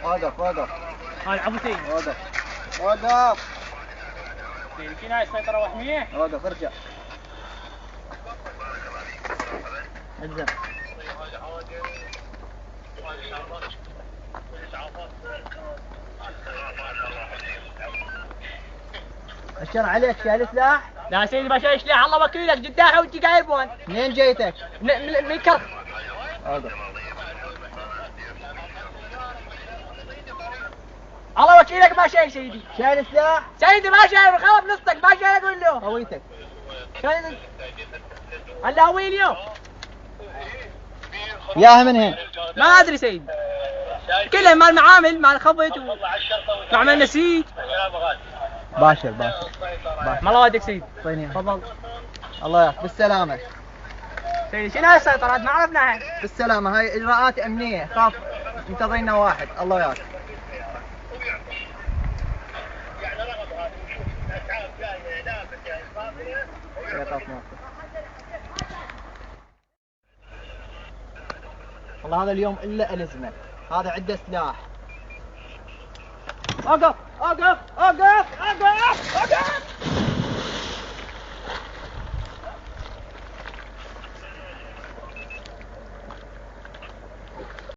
وقف وقف. هاي ابو سيد. وقف وقف. يمكن هاي السيطرة وحمية. وقف ارجع. الزم. اشر عليك شايل سلاح؟ لا سيدي ما شايل سلاح الله وكيلك جداحة وانت قايبون. منين جيتك؟ من كرخ. وقف. الله وكيلك ما شايل سيدي. شايل سلاح؟ سيدي ما شايل خلاص نصك ما شايل اقول له. هويتك؟ شايل هلا هوي اليوم. ياها من هين؟ ما ادري سيدي. كلها مال معامل مال خبط وعمل نسيج. باشر باشر. الله ودك سيدي. طيني. تفضل. الله يعافيك بالسلامة. سيدي شنو هاي السيطرات ما عرفناها. بالسلامة هاي اجراءات امنية خاف انتظرنا واحد الله يعافيك. والله هذا اليوم الا الزمه، هذا عنده سلاح. اوقف اوقف اوقف اوقف اوقف.